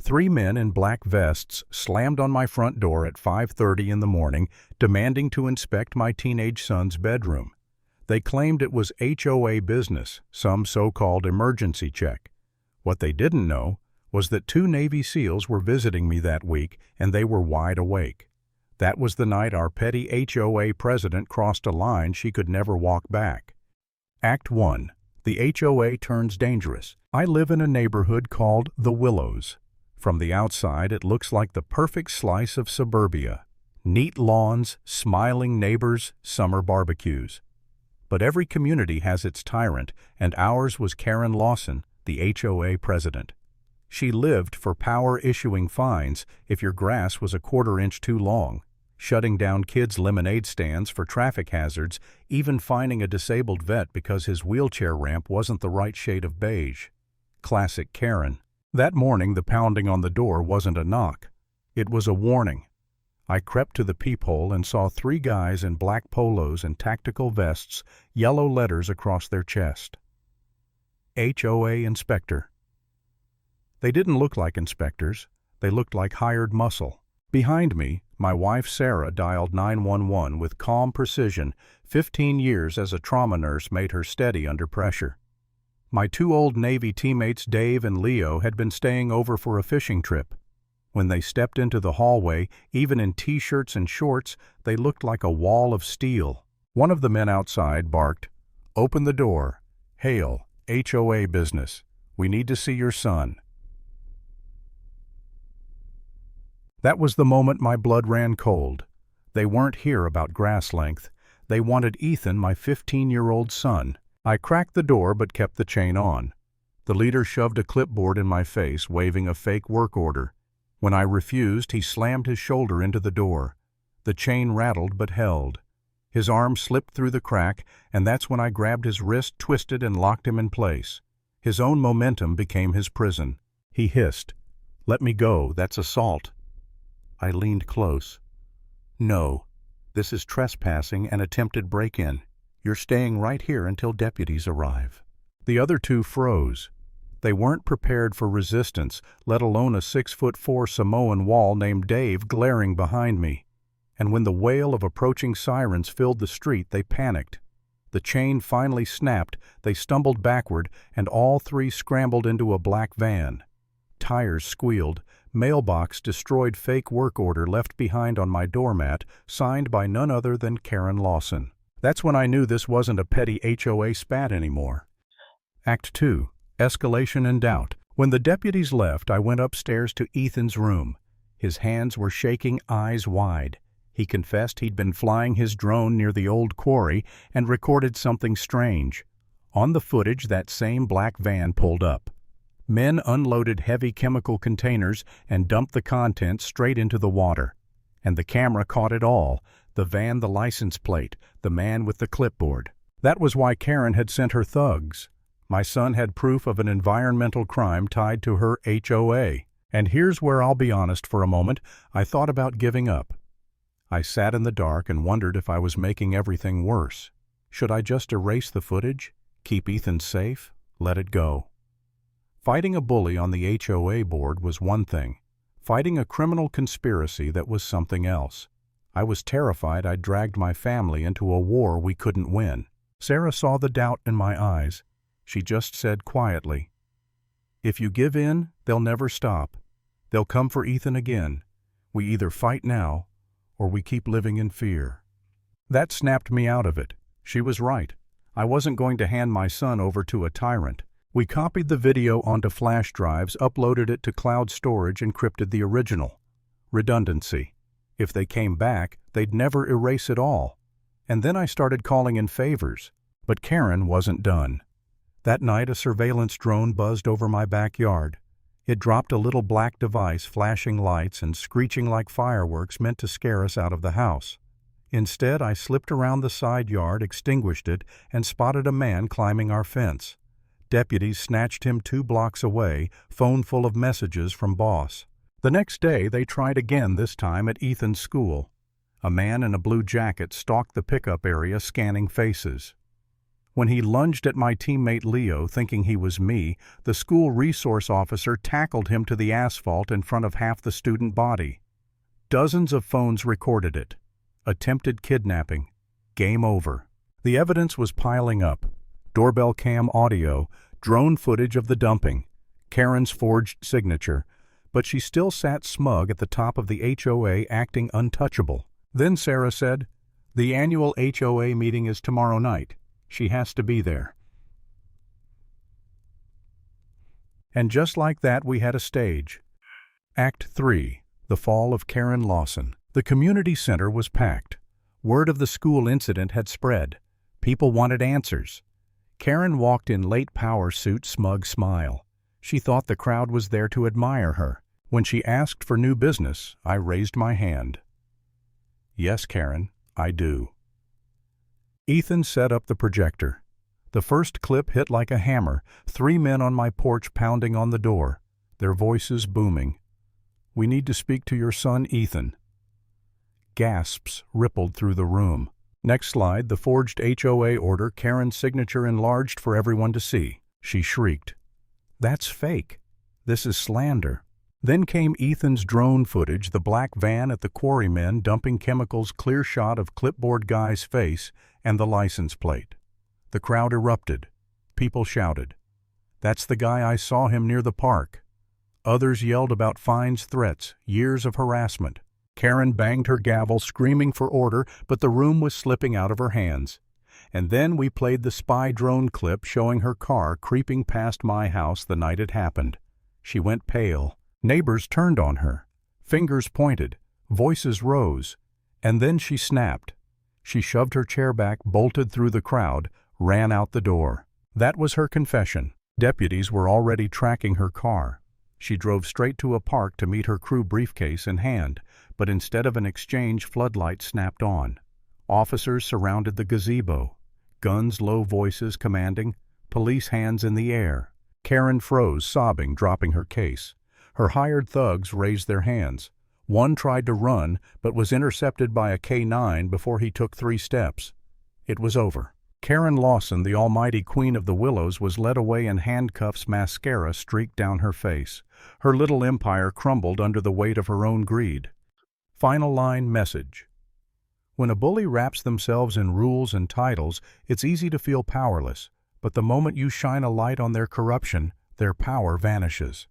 3 men in black vests slammed on my front door at 5:30 in the morning, demanding to inspect my teenage son's bedroom. They claimed it was HOA business, some so-called emergency check. What they didn't know was that 2 Navy SEALs were visiting me that week, and they were wide awake. That was the night our petty HOA president crossed a line she could never walk back. Act 1. The HOA turns dangerous. I live in a neighborhood called The Willows. From the outside, it looks like the perfect slice of suburbia. Neat lawns, smiling neighbors, summer barbecues. But every community has its tyrant, and ours was Karen Lawson, the HOA president. She lived for power issuing fines if your grass was a 1/4 inch too long, shutting down kids' lemonade stands for traffic hazards, even fining a disabled vet because his wheelchair ramp wasn't the right shade of beige. Classic Karen. That morning the pounding on the door wasn't a knock. It was a warning. I crept to the peephole and saw 3 guys in black polos and tactical vests, yellow letters across their chest. HOA inspector. They didn't look like inspectors. They looked like hired muscle. Behind me, my wife Sarah dialed 911 with calm precision. 15 years as a trauma nurse made her steady under pressure. My 2 old Navy teammates Dave and Leo had been staying over for a fishing trip. When they stepped into the hallway, even in t-shirts and shorts, they looked like a wall of steel. One of the men outside barked, "Open the door. Hail, HOA business. We need to see your son." That was the moment my blood ran cold. They weren't here about grass length. They wanted Ethan, my 15-year-old son. I cracked the door but kept the chain on. The leader shoved a clipboard in my face, waving a fake work order. When I refused, he slammed his shoulder into the door. The chain rattled but held. His arm slipped through the crack, and that's when I grabbed his wrist, twisted, and locked him in place. His own momentum became his prison. He hissed, "Let me go, that's assault." I leaned close. "No, this is trespassing and attempted break-in. You're staying right here until deputies arrive." The other 2 froze. They weren't prepared for resistance, let alone a 6'4" Samoan wall named Dave glaring behind me. And when the wail of approaching sirens filled the street, they panicked. The chain finally snapped, they stumbled backward, and all 3 scrambled into a black van. Tires squealed. Mailbox destroyed fake work order left behind on my doormat, signed by none other than Karen Lawson. That's when I knew this wasn't a petty HOA spat anymore. Act 2. Escalation and doubt. When the deputies left, I went upstairs to Ethan's room. His hands were shaking, eyes wide. He confessed he'd been flying his drone near the old quarry and recorded something strange. On the footage, that same black van pulled up. Men unloaded heavy chemical containers and dumped the contents straight into the water. And the camera caught it all. The van, the license plate, the man with the clipboard. That was why Karen had sent her thugs. My son had proof of an environmental crime tied to her HOA. And here's where I'll be honest for a moment. I thought about giving up. I sat in the dark and wondered if I was making everything worse. Should I just erase the footage? Keep Ethan safe? Let it go? Fighting a bully on the HOA board was one thing. Fighting a criminal conspiracy, that was something else. I was terrified I'd dragged my family into a war we couldn't win. Sarah saw the doubt in my eyes. She just said quietly, "If you give in, they'll never stop. They'll come for Ethan again. We either fight now, or we keep living in fear." That snapped me out of it. She was right. I wasn't going to hand my son over to a tyrant. We copied the video onto flash drives, uploaded it to cloud storage, encrypted the original. Redundancy. If they came back, they'd never erase it all. And then I started calling in favors. But Karen wasn't done. That night, a surveillance drone buzzed over my backyard. It dropped a little black device, flashing lights and screeching like fireworks meant to scare us out of the house. Instead, I slipped around the side yard, extinguished it, and spotted a man climbing our fence. Deputies snatched him 2 blocks away, phone full of messages from boss. The next day, they tried again, this time at Ethan's school. A man in a blue jacket stalked the pickup area, scanning faces. When he lunged at my teammate Leo thinking he was me, the school resource officer tackled him to the asphalt in front of half the student body. Dozens of phones recorded it. Attempted kidnapping. Game over. The evidence was piling up. Doorbell cam audio, drone footage of the dumping, Karen's forged signature, but she still sat smug at the top of the HOA acting untouchable. Then Sarah said, "The annual HOA meeting is tomorrow night. She has to be there." And just like that we had a stage. Act 3. The Fall of Karen Lawson. The community center was packed. Word of the school incident had spread. People wanted answers. Karen walked in late power suit, smug smile. She thought the crowd was there to admire her. When she asked for new business, I raised my hand. "Yes, Karen, I do." Ethan set up the projector. The first clip hit like a hammer, 3 men on my porch pounding on the door, their voices booming. "We need to speak to your son, Ethan." Gasps rippled through the room. Next slide, the forged HOA order, Karen's signature enlarged for everyone to see. She shrieked, "That's fake. This is slander." Then came Ethan's drone footage, the black van at the quarrymen dumping chemicals, clear shot of clipboard guy's face and the license plate. The crowd erupted. People shouted, "That's the guy, I saw him near the park." Others yelled about fines, threats, years of harassment. Karen banged her gavel, screaming for order, but the room was slipping out of her hands. And then we played the spy drone clip showing her car creeping past my house the night it happened. She went pale. Neighbors turned on her. Fingers pointed. Voices rose. And then she snapped. She shoved her chair back, bolted through the crowd, ran out the door. That was her confession. Deputies were already tracking her car. She drove straight to a park to meet her crew, briefcase in hand, but instead of an exchange, floodlights snapped on. Officers surrounded the gazebo. Guns, low voices commanding, police hands in the air. Karen froze, sobbing, dropping her case. Her hired thugs raised their hands. One tried to run, but was intercepted by a K9 before he took 3 steps. It was over. Karen Lawson, the almighty queen of the Willows, was led away in handcuffs, mascara streaked down her face. Her little empire crumbled under the weight of her own greed. Final line message. When a bully wraps themselves in rules and titles, it's easy to feel powerless, but the moment you shine a light on their corruption, their power vanishes.